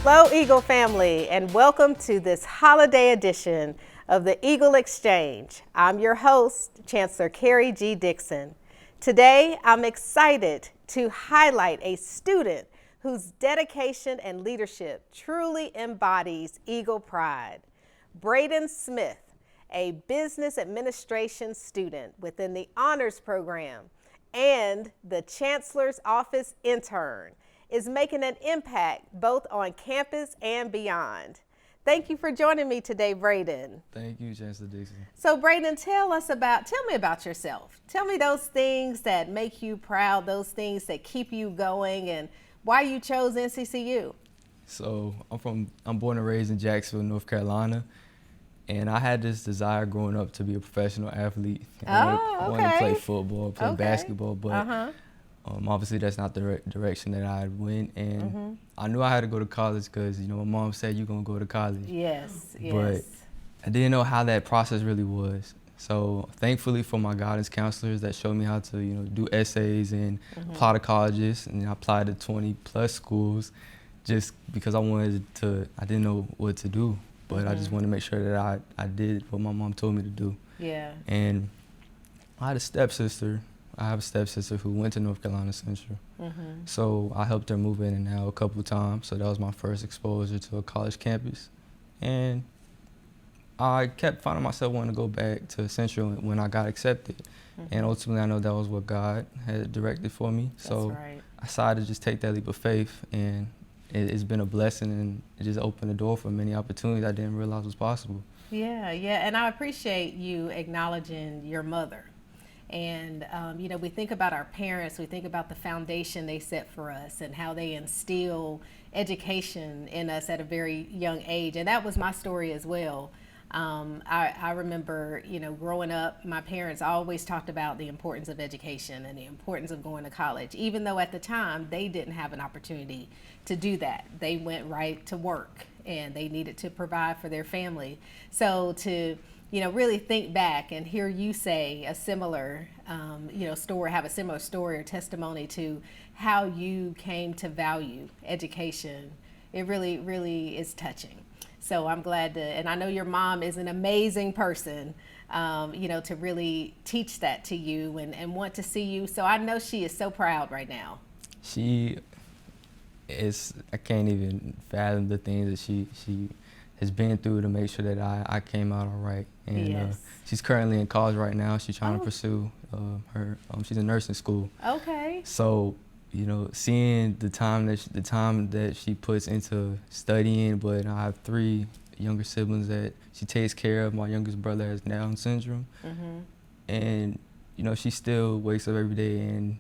Hello, Eagle family, and welcome to this holiday edition of the Eagle Exchange. I'm your host, Chancellor Carrie G. Dixon. Today, I'm excited to highlight a student whose dedication and leadership truly embodies Eagle pride. Brayden Smith, a business administration student within the honors program and the Chancellor's office intern, is making an impact both on campus and beyond. Thank you for joining me today, Brayden. Thank you, Chancellor Dixon. So Brayden, tell me about yourself. Tell me those things that make you proud, those things that keep you going, and why you chose NCCU. So I'm born and raised in Jacksonville, North Carolina, and I had this desire growing up to be a professional athlete. I wanted to play football, play basketball, but obviously that's not the direction that I went, and I knew I had to go to college because my mom said you're gonna go to college. Yes. But I didn't know how that process really was. So thankfully for my guidance counselors that showed me how to do essays and apply to colleges, and I applied to 20 plus schools just because I didn't know what to do, but I just wanted to make sure that I did what my mom told me to do. Yeah. And I had a stepsister. I have a stepsister who went to North Carolina Central. So I helped her move in and out a couple of times. So that was my first exposure to a college campus. And I kept finding myself wanting to go back to Central when I got accepted. And ultimately I know that was what God had directed for me. So I decided to just take that leap of faith, and it's been a blessing, and it just opened the door for many opportunities I didn't realize was possible. Yeah, and I appreciate you acknowledging your mother. And, we think about our parents, we think about the foundation they set for us and how they instill education in us at a very young age. And that was my story as well. I remember, growing up, my parents always talked about the importance of education and the importance of going to college, even though at the time they didn't have an opportunity to do that. They went right to work and they needed to provide for their family. So to really think back and hear you say a similar, story, have a similar story or testimony to how you came to value education, it really, really is touching. So I'm glad and I know your mom is an amazing person, to really teach that to you and want to see you. So I know she is so proud right now. I can't even fathom the things that she has been through to make sure that I came out all right. And she's currently in college right now. She's trying to pursue she's in nursing school. Okay. So, seeing the time that she puts into studying, but I have 3 younger siblings that she takes care of. My youngest brother has Down syndrome. And, she still wakes up every day and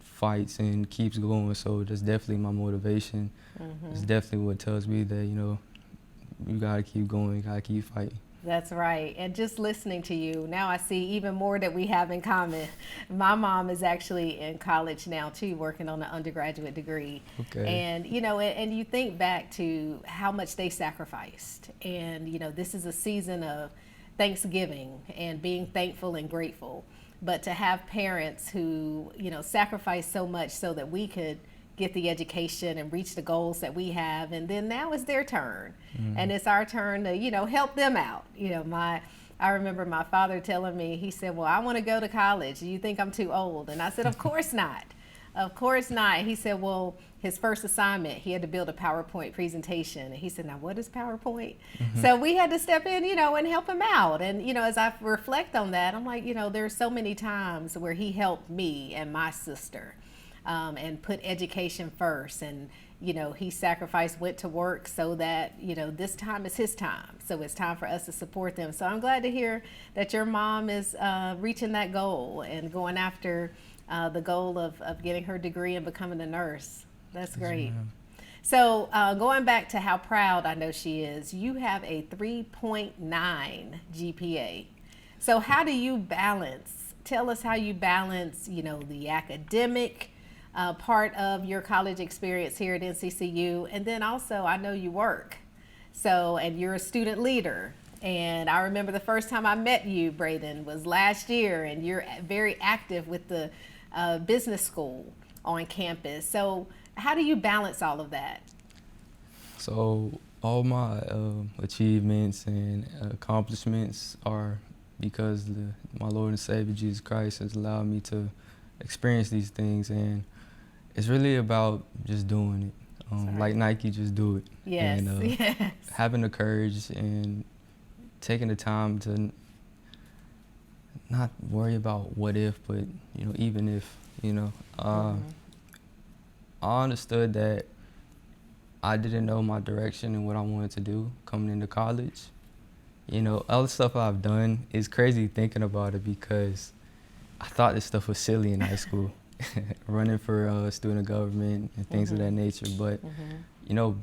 fights and keeps going. So that's definitely my motivation. It's definitely what tells me that, you gotta keep going, you gotta keep fighting. That's right. And just listening to you, now I see even more that we have in common. My mom is actually in college now too, working on an undergraduate degree. Okay. And, and you think back to how much they sacrificed. And, this is a season of Thanksgiving and being thankful and grateful. But to have parents who, sacrifice so much so that we could get the education and reach the goals that we have, and then now it's their turn, and it's our turn to help them out. I remember my father telling me, he said, well, I want to go to college, do you think I'm too old? And I said, of course not. Of course not. He said, well, his first assignment, he had to build a PowerPoint presentation. And he said, now what is PowerPoint? So we had to step in, and help him out. And, as I reflect on that, I'm like, there's so many times where he helped me and my sister. And put education first, and he sacrificed, went to work so that this time is his time, so it's time for us to support them. So I'm glad to hear that your mom is reaching that goal and going after the goal of getting her degree and becoming a nurse. That's great. So going back to how proud I know she is, you have a 3.9 GPA. So how do you balance? Tell us how you balance the academic part of your college experience here at NCCU, and then also I know you work, and you're a student leader, and I remember the first time I met you, Brayden, was last year, and you're very active with the business school on campus. So how do you balance all of that? So all my achievements and accomplishments are because my Lord and Savior Jesus Christ has allowed me to experience these things, and it's really about just doing it. Like Nike, just do it. Yes, And yes. having the courage and taking the time to not worry about what if, but even if, I understood that I didn't know my direction and what I wanted to do coming into college. All the stuff I've done is crazy thinking about it because I thought this stuff was silly in high school, running for student government and things of that nature. But,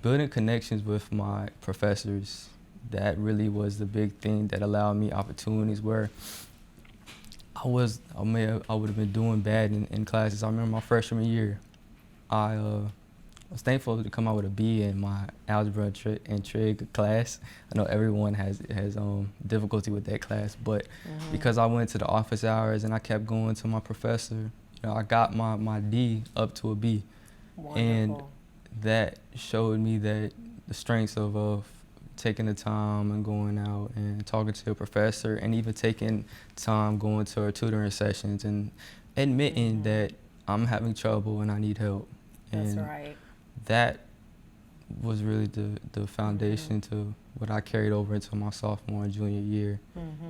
building connections with my professors, that really was the big thing that allowed me opportunities where I would have been doing bad in classes. I remember my freshman year, I was thankful to come out with a B in my algebra and trig class. I know everyone has difficulty with that class, but because I went to the office hours and I kept going to my professor, I got my D up to a B. Wonderful. And that showed me that the strengths of taking the time and going out and talking to a professor, and even taking time going to our tutoring sessions and admitting that I'm having trouble and I need help. That's and right. That was really the foundation to what I carried over into my sophomore and junior year.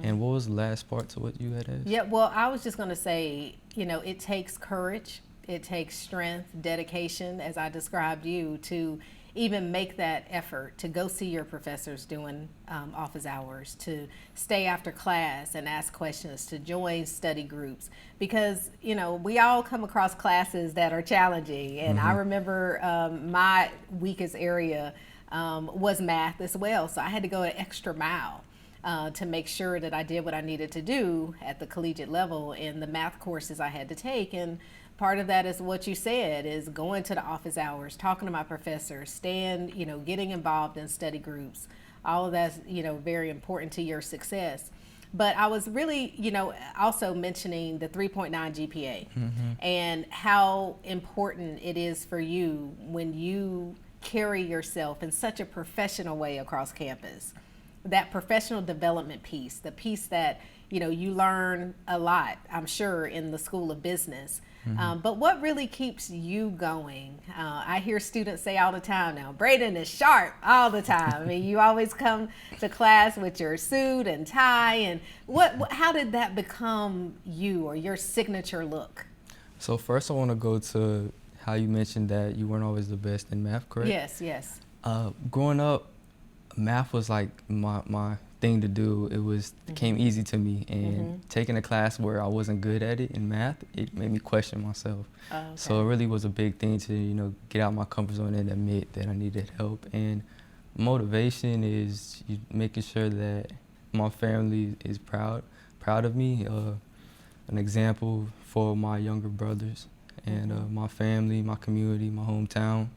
And what was the last part to what you had asked? Yeah, well, I was just going to say, it takes courage, it takes strength, dedication, as I described you, to even make that effort to go see your professors doing office hours, to stay after class and ask questions, to join study groups, because we all come across classes that are challenging. And I remember my weakest area was math as well, so I had to go an extra mile to make sure that I did what I needed to do at the collegiate level in the math courses I had to take. And part of that is what you said, is going to the office hours, talking to my professors, getting involved in study groups. All of that's, very important to your success. But I was really, also mentioning the 3.9 GPA and how important it is for you when you carry yourself in such a professional way across campus. That professional development piece, the piece that, you learn a lot, I'm sure, in the School of Business. But what really keeps you going? I hear students say all the time now, Brayden is sharp all the time. I mean, you always come to class with your suit and tie. And how did that become you, or your signature look? So first I want to go to how you mentioned that you weren't always the best in math, correct? Yes, yes. Growing up, math was like my thing to do. It came easy to me, and taking a class where I wasn't good at it in math, it made me question myself. Oh, okay. So it really was a big thing to get out my comfort zone and admit that I needed help. And motivation is making sure that my family is proud of me, an example for my younger brothers and my family, my community, my hometown.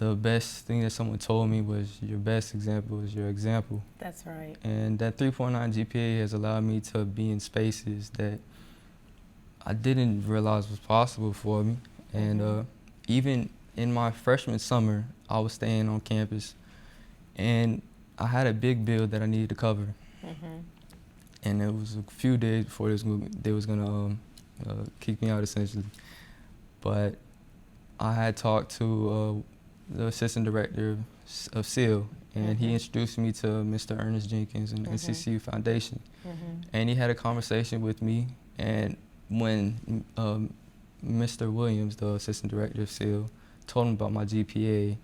The best thing that someone told me was, your best example is your example. That's right. And that 3.9 GPA has allowed me to be in spaces that I didn't realize was possible for me. And even in my freshman summer, I was staying on campus, and I had a big bill that I needed to cover. And it was a few days before they was gonna kick me out, essentially. But I had talked to the assistant director of SEAL, and he introduced me to Mr. Ernest Jenkins and the NCCU Foundation. And he had a conversation with me, and when Mr. Williams, the assistant director of SEAL, told him about my GPA,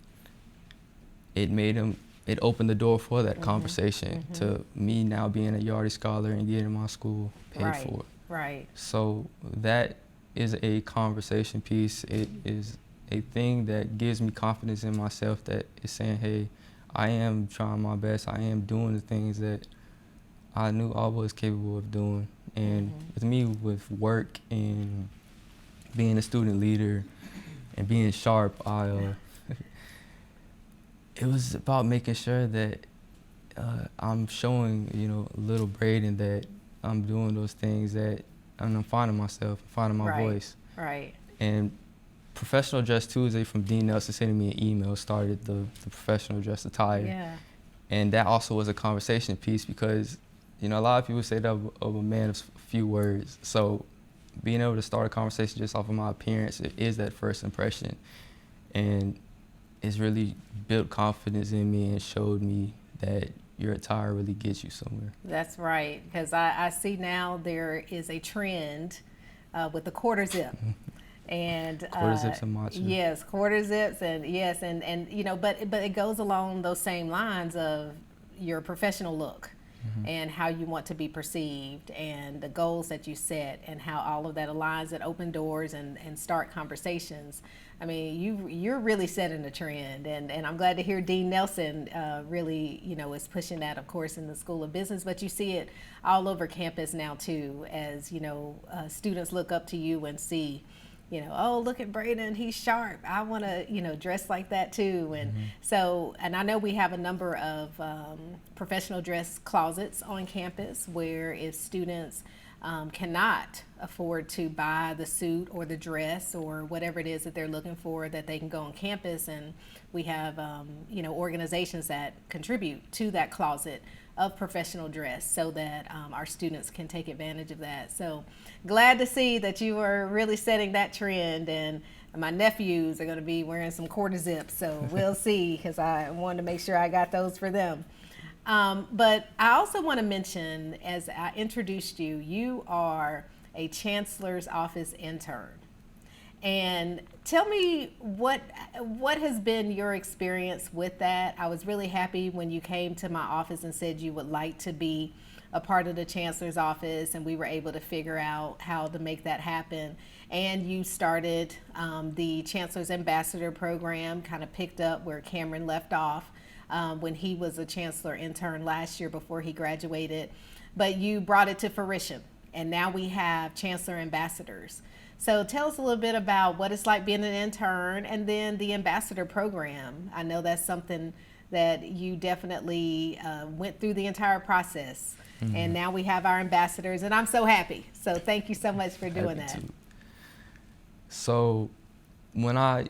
it opened the door for that conversation to me now being a Yardley Scholar and getting my school paid for. Right. So that is a conversation piece. It is a thing that gives me confidence in myself, that is saying, hey, I am trying my best. I am doing the things that I knew I was capable of doing. And with me, with work and being a student leader and being sharp, it was about making sure that I'm showing, little Brayden that I'm doing those things, that I'm finding myself, finding my voice. Right. And Professional Dress Tuesday from Dean Nelson sending me an email started the professional dress attire. Yeah. And that also was a conversation piece because, you know, a lot of people say that of a man of few words. So being able to start a conversation just off of my appearance, it is that first impression. And it's really built confidence in me and showed me that your attire really gets you somewhere. That's right, because I see now there is a trend with the quarter zip. And Quarter zips and matcha. yes, quarter zips, and yes, and you know, but it goes along those same lines of your professional look and how you want to be perceived and the goals that you set and how all of that aligns and open doors and start conversations. I mean, you're really setting the trend, and I'm glad to hear Dean Nelson really, you know, is pushing that, of course, in the School of Business, but you see it all over campus now too, as, you know, students look up to you and see, you know, oh, look at Brayden, he's sharp. I want to, you know, dress like that too. And so, and I know we have a number of professional dress closets on campus where if students cannot afford to buy the suit or the dress or whatever it is that they're looking for, that they can go on campus, and we have, you know, organizations that contribute to that closet of professional dress so that our students can take advantage of that. So glad to see that you are really setting that trend, and my nephews are going to be wearing some quarter zips, so we'll see, because I wanted to make sure I got those for them. But I also want to mention, as I introduced you, you are a Chancellor's Office intern. And tell me what has been your experience with that. I was really happy when you came to my office and said you would like to be a part of the Chancellor's Office, and we were able to figure out how to make that happen. And you started the Chancellor's Ambassador program, kind of picked up where Cameron left off when he was a Chancellor intern last year before he graduated. But you brought it to fruition, and now we have Chancellor Ambassadors. So tell us a little bit about what it's like being an intern, and then the ambassador program. I know that's something that you definitely went through the entire process, and now we have our ambassadors, and I'm so happy. So thank you so much for doing that. So when I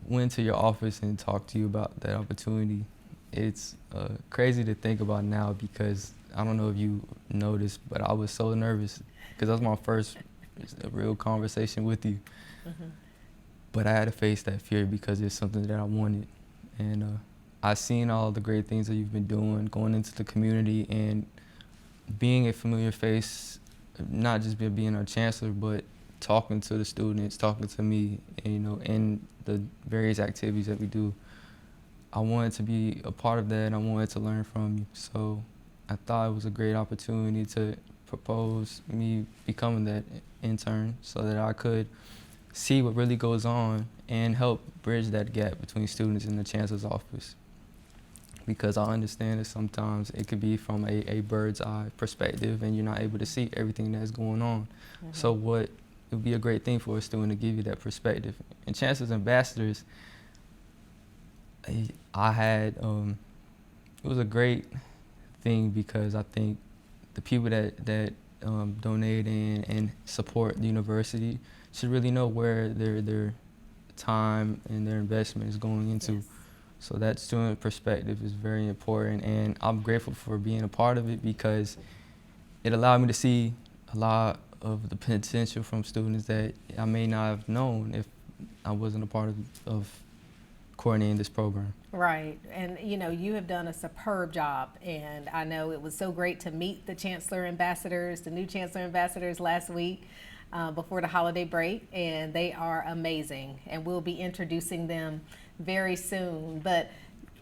went to your office and talked to you about that opportunity, it's crazy to think about now, because I don't know if you noticed, but I was so nervous because that was my first real conversation with you. But I had to face that fear because it's something that I wanted. And I've seen all the great things that you've been doing, going into the community and being a familiar face, not just being our chancellor, but talking to the students, talking to me, and, you know, in the various activities that we do. I wanted to be a part of that, and I wanted to learn from you. So I thought it was a great opportunity to propose me becoming that intern so that I could see what really goes on and help bridge that gap between students and the chancellor's office. Because I understand that sometimes it could be from a bird's eye perspective and you're not able to see everything that's going on. So it would be a great thing for a student to give you that perspective. And Chancellor's Ambassadors, I had, it was a great thing because I think the people that donate and support the university should really know where their time and their investment is going into. Yes. So that student perspective is very important, and I'm grateful for being a part of it because it allowed me to see a lot of the potential from students that I may not have known if I wasn't a part of coordinating this program. Right, and you know, you have done a superb job, and I know it was so great to meet the Chancellor Ambassadors, the new Chancellor Ambassadors last week before the holiday break, and they are amazing, and we'll be introducing them very soon. But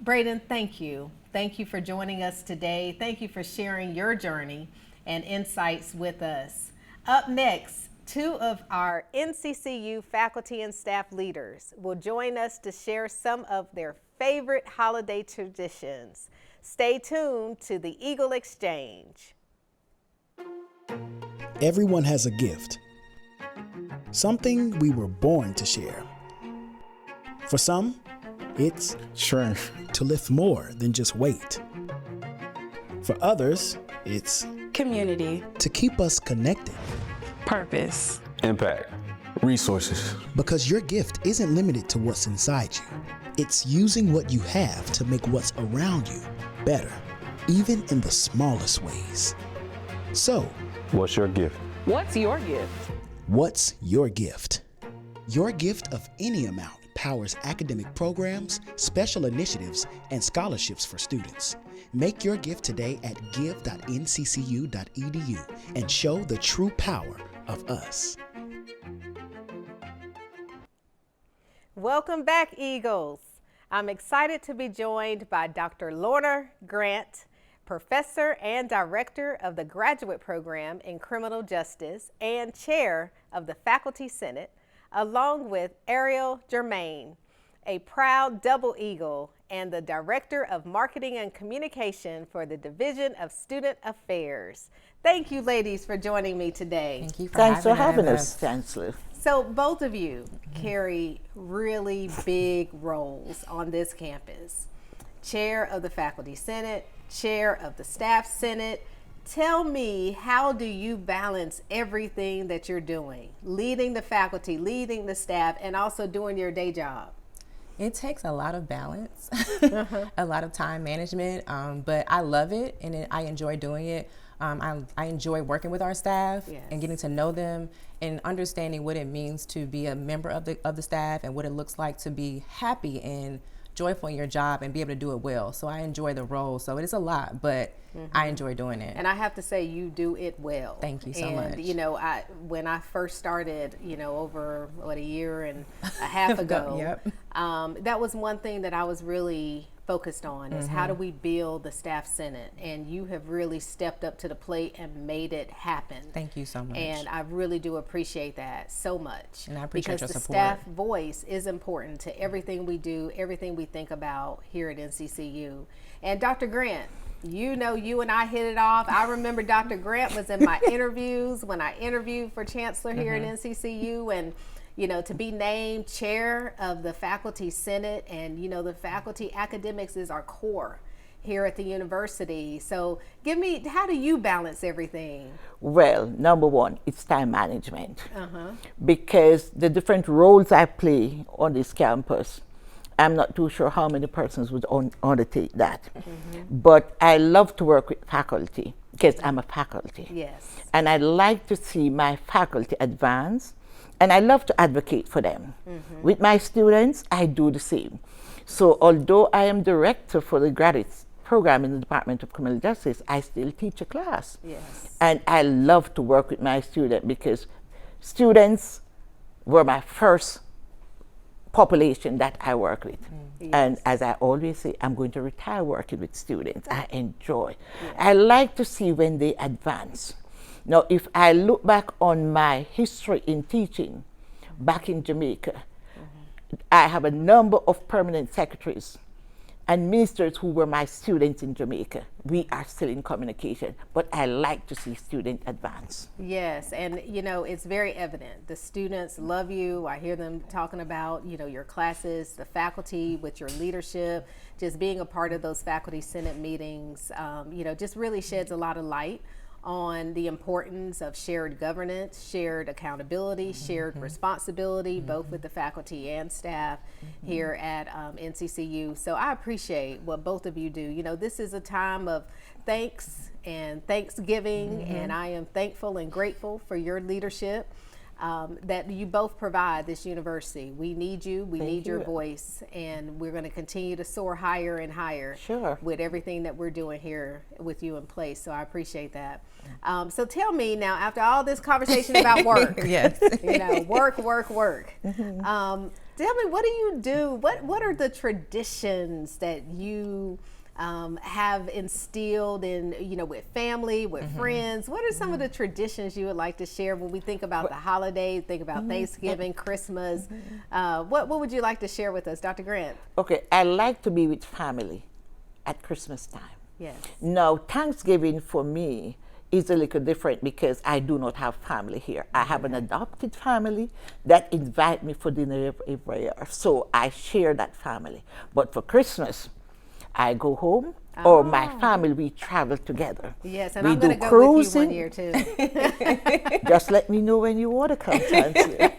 Brayden, thank you. Thank you for joining us today. Thank you for sharing your journey and insights with us. Up next, two of our NCCU faculty and staff leaders will join us to share some of their favorite holiday traditions. Stay tuned to the Eagle Exchange. Everyone has a gift, something we were born to share. For some, it's strength to lift more than just weight. For others, it's community to keep us connected. Purpose. Impact. Resources. Because your gift isn't limited to what's inside you. It's using what you have to make what's around you better, even in the smallest ways. So, What's your gift? What's your gift? what's your gift? Your gift of any amount powers academic programs, special initiatives, and scholarships for students. Make your gift today at give.nccu.edu and show the true power of us. Welcome back, Eagles. I'm excited to be joined by Dr. Lorna Grant, Professor and Director of the Graduate Program in Criminal Justice and Chair of the Faculty Senate, along with Ariel Germain, a proud double Eagle and the Director of Marketing and Communication for the Division of Student Affairs. Thank you, ladies, for joining me today. Thank you for Thanks for having us. us, Chancellor. So both of you carry really big roles on this campus. Chair of the Faculty Senate, Chair of the Staff Senate. Tell me, how do you balance everything that you're doing? Leading the faculty, leading the staff, and also doing your day job? It takes a lot of balance, a lot of time management, but I love it and I enjoy doing it. I enjoy working with our staff and getting to know them and understanding what it means to be a member of the staff and what it looks like to be happy and joyful in your job and be able to do it well. So I enjoy the role. So it is a lot, but I enjoy doing it. And I have to say, you do it well. Thank you so and, much. You know, when I first started, over a year and a half ago, that was one thing that I was really focused on is how do we build the staff senate, and you have really stepped up to the plate and made it happen. Thank you so much. And I really do appreciate that so much. And I appreciate because your the support. staff voice is important to everything we do, everything we think about here at NCCU. And Dr. Grant, you and I hit it off. I remember Dr. Grant was in my interviews when I interviewed for Chancellor here at NCCU, and to be named chair of the Faculty Senate, and the faculty academics is our core here at the university. So how do you balance everything? Well, number one, it's time management. Because the different roles I play on this campus, I'm not too sure how many persons would undertake that. But I love to work with faculty because I'm a faculty. Yes. And I like to see my faculty advance, and I love to advocate for them. With my students, I do the same. So although I am director for the graduate program in the Department of Criminal Justice, I still teach a class. Yes. And I love to work with my students because students were my first population that I work with. Yes. And as I always say, I'm going to retire working with students. I enjoy. I like to see when they advance. Now, if I look back on my history in teaching back in Jamaica, I have a number of permanent secretaries and ministers who were my students in Jamaica. We are still in communication, but I like to see students advance. Yes, and it's very evident. The students love you. I hear them talking about, your classes, the faculty with your leadership, just being a part of those faculty senate meetings, just really sheds a lot of light on the importance of shared governance, shared accountability, shared responsibility, both with the faculty and staff here at NCCU. So I appreciate what both of you do. This is a time of thanks and Thanksgiving, and I am thankful and grateful for your leadership that you both provide this university. We need you, we need your voice, and we're going to continue to soar higher and higher with everything that we're doing here with you in place. So I appreciate that. So tell me now, after all this conversation about work, work. Tell me, what do you do? What are the traditions that you have instilled in, with family, with friends? What are some of the traditions you would like to share when we think about the holidays, think about Thanksgiving, Christmas? What would you like to share with us, Dr. Grant? Okay, I like to be with family at Christmas time. Yes. Now, Thanksgiving for me is a little different because I do not have family here. I have an adopted family that invite me for dinner every year. So I share that family. But for Christmas, I go home, or my family, we travel together. Yes, and we I'm going to go cruising. with you one year too. Just let me know when you want to come, Chancellor.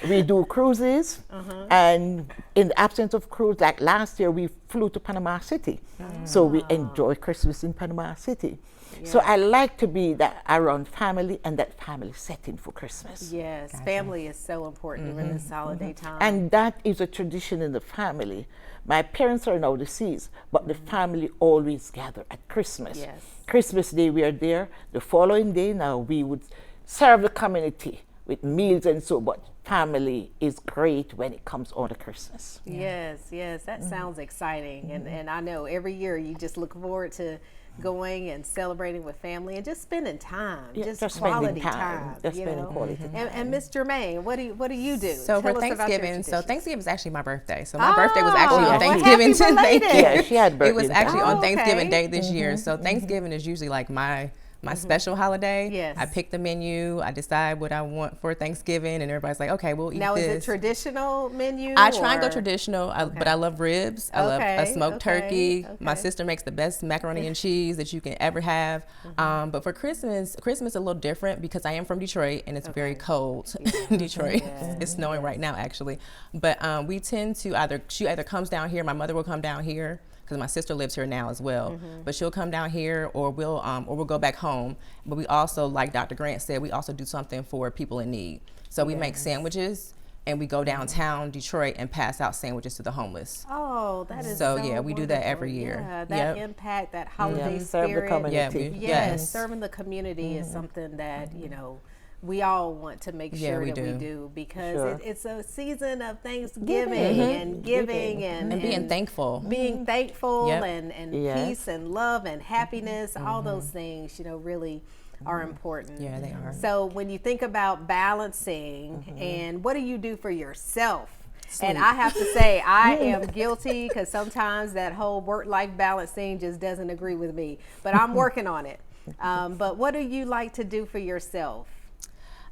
We do cruises, and in the absence of cruise, like last year, we flew to Panama City. So we enjoy Christmas in Panama City. So I like to be that around family and that family setting for Christmas. Yes, family is so important during this holiday time. And that is a tradition in the family. My parents are now deceased, but the family always gather at Christmas. Yes. Christmas Day we are there. The following day now we would serve the community with meals and so, but family is great when it comes on to Christmas. Yes, that sounds exciting. And I know every year you just look forward to going and celebrating with family and just spending time, just quality time. Just spending quality time. And Miss Germain, what do you do? So Tell for us about your Thanksgiving, traditions. Thanksgiving is actually my birthday. So my birthday was actually well, on Thanksgiving. happy belated. Yeah, she had birthday. It was actually on okay. Thanksgiving Day this year. So Thanksgiving is usually like my special holiday. Yes. I pick the menu, I decide what I want for Thanksgiving, and everybody's like, okay, we'll eat Now, this. is it traditional menu? I try and go or- traditional, but I love ribs. I love a smoked turkey. My sister makes the best macaroni and cheese that you can ever have. But for Christmas is a little different because I am from Detroit and it's very cold in Detroit. It's snowing right now, actually. But we tend to she either comes down here, my mother will come down here, because my sister lives here now as well. But she'll come down here, or we'll go back home. But we also, like Dr. Grant said, we also do something for people in need. So we make sandwiches, and we go downtown Detroit and pass out sandwiches to the homeless. Oh, that is So, so yeah, we do that wonderful. every year. Yeah, that impact, that holiday Serve the spirit. community. Yes, serving the community is something that, we all want to make sure we that we do. do because Sure. it's a season of Thanksgiving and giving and being thankful. Being thankful Yep. and Yes. peace and love and happiness, all those things, really are important. Yeah, they are. So when you think about balancing and what do you do for yourself? And Sleep. I have to say, I am guilty because sometimes that whole work-life balance thing just doesn't agree with me. But I'm working on it. But what do you like to do for yourself?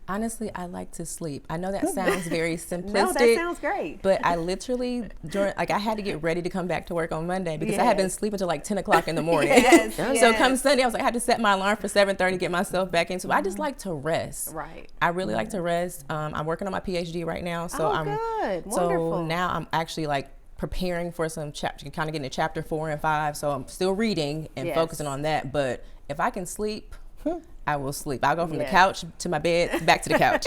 Honestly, I like to sleep. I know that sounds very simplistic. No, that sounds great. But I literally, I had to get ready to come back to work on Monday because I had been sleeping till like 10 o'clock in the morning. Yes, So yes. come Sunday, I was like, I had to set my alarm for 7:30 to get myself back into it. I just like to rest. Right. I really like to rest. I'm working on my PhD right now. So Oh, I'm good. So Wonderful. now I'm actually like preparing for some chapter, kind of getting to chapter 4 and 5. So I'm still reading and Yes. focusing on that. But if I can sleep, I will sleep. I'll go from the Yes. couch to my bed, back to the couch.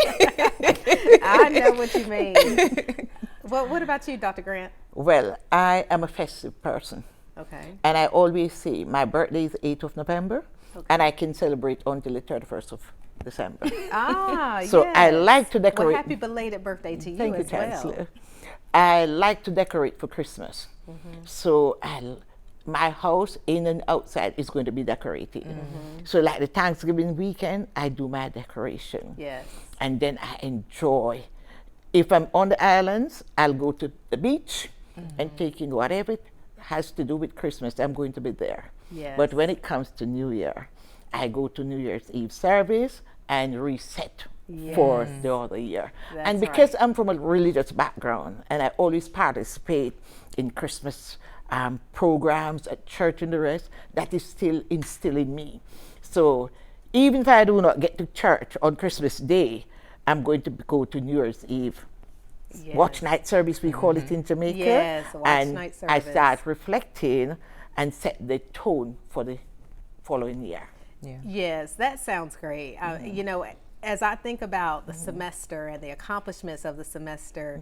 I know what you mean. What about you, Dr. Grant? Well, I am a festive person. Okay. And I always say my birthday is 8th of November, and I can celebrate until the 31st of December. So I like to decorate. Well, happy belated birthday to you Thank you, as well. Chancellor. I like to decorate for Christmas. So my house, in and outside, is going to be decorated. So like the Thanksgiving weekend, I do my decoration. Yes. And then I enjoy. If I'm on the islands, I'll go to the beach and take in whatever it has to do with Christmas. I'm going to be there. Yes. But when it comes to New Year, I go to New Year's Eve service and reset for the other year. And because I'm from a religious background and I always participate in Christmas programs at church and the rest, that is still instilled in me. So even if I do not get to church on Christmas Day, I'm going to go to New Year's Eve. Yes. Watch night service, we call it in Jamaica. Yes, watch and night I service. start reflecting and set the tone for the following year. Yeah. Yes, that sounds great. As I think about the semester and the accomplishments of the semester,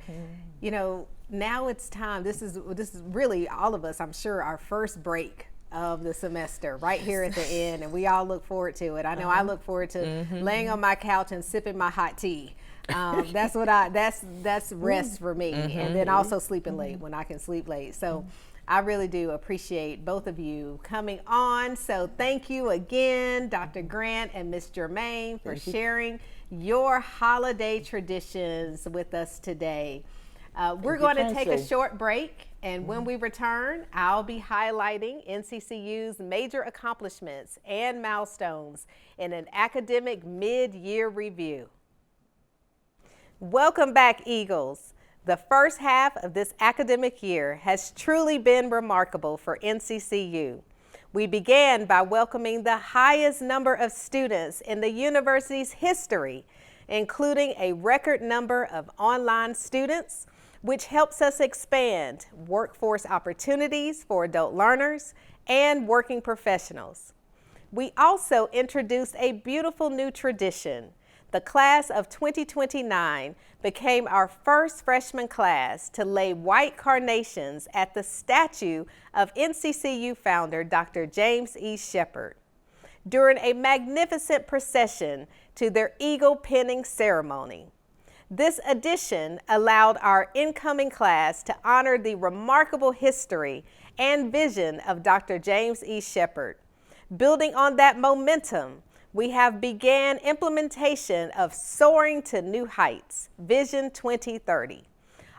now it's time. This is really all of us, I'm sure, our first break of the semester right here at the end, and we all look forward to it. I know I look forward to laying on my couch and sipping my hot tea. That's rest for me, and then also sleeping late when I can sleep late. So I really do appreciate both of you coming on. So thank you again, Dr. Grant and Ms. Germain, for sharing your holiday traditions with us today. We're going to take a short break, and when we return, I'll be highlighting NCCU's major accomplishments and milestones in an academic mid-year review. Welcome back, Eagles. The first half of this academic year has truly been remarkable for NCCU. We began by welcoming the highest number of students in the university's history. including a record number of online students, which helps us expand workforce opportunities for adult learners and working professionals. We also introduced a beautiful new tradition. The class of 2029 became our first freshman class to lay white carnations at the statue of NCCU founder Dr. James E. Shepherd during a magnificent procession to their eagle pinning ceremony. This addition allowed our incoming class to honor the remarkable history and vision of Dr. James E. Shepherd. Building on that momentum, we have began implementation of Soaring to New Heights, Vision 2030,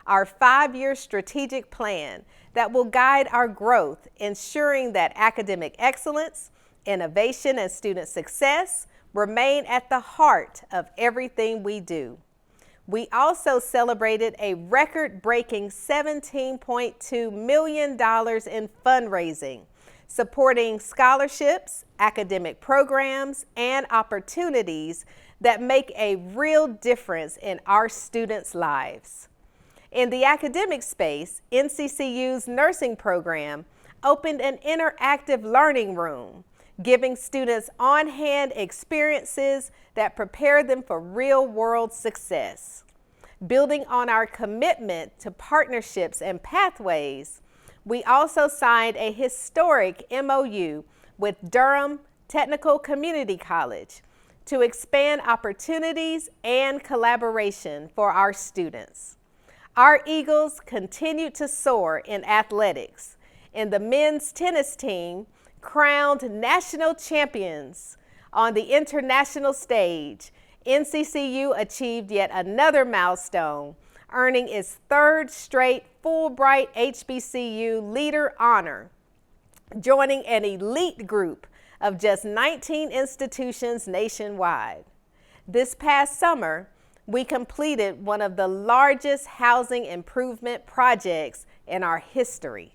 our 5-year strategic plan that will guide our growth, ensuring that academic excellence, innovation, and student success remain at the heart of everything we do. We also celebrated a record-breaking $17.2 million in fundraising, supporting scholarships, academic programs, and opportunities that make a real difference in our students' lives. In the academic space, NCCU's nursing program opened an interactive learning room, giving students on-hand experiences that prepare them for real-world success. Building on our commitment to partnerships and pathways, we also signed a historic MOU with Durham Technical Community College to expand opportunities and collaboration for our students. Our Eagles continued to soar in athletics, and the men's tennis team crowned national champions. On the international stage, NCCU achieved yet another milestone, earning its 3rd straight Fulbright HBCU Leader Honor, joining an elite group of just 19 institutions nationwide. This past summer, we completed one of the largest housing improvement projects in our history,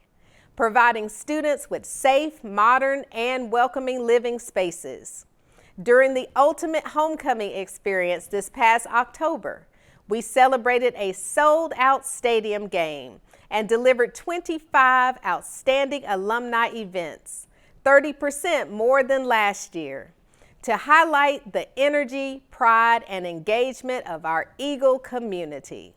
providing students with safe, modern, and welcoming living spaces. During the ultimate homecoming experience this past October, we celebrated a sold-out stadium game and delivered 25 outstanding alumni events, 30% more than last year, to highlight the energy, pride, and engagement of our Eagle community.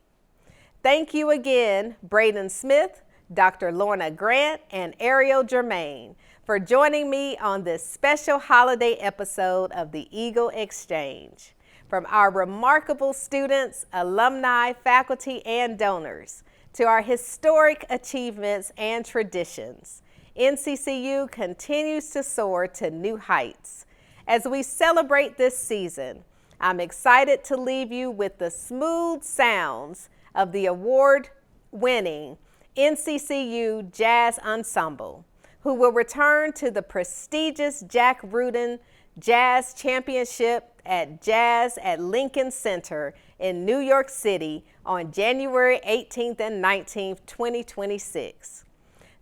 Thank you again, Brayden Smith, Dr. Lorna Grant, and Ariel Germain, for joining me on this special holiday episode of the Eagle Exchange. From our remarkable students, alumni, faculty, and donors, to our historic achievements and traditions, NCCU continues to soar to new heights. As we celebrate this season, I'm excited to leave you with the smooth sounds of the award-winning NCCU Jazz Ensemble, who will return to the prestigious Jack Rudin Jazz Championship at Jazz at Lincoln Center in New York City on January 18th and 19th, 2026.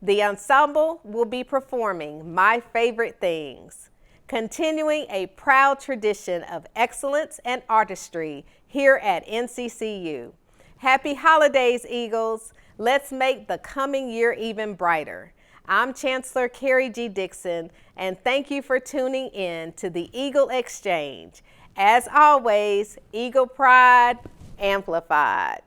The ensemble will be performing My Favorite Things, continuing a proud tradition of excellence and artistry here at NCCU. Happy holidays, Eagles. Let's make the coming year even brighter. I'm Chancellor Carrie G. Dixon, and thank you for tuning in to the Eagle Exchange. As always, Eagle Pride Amplified.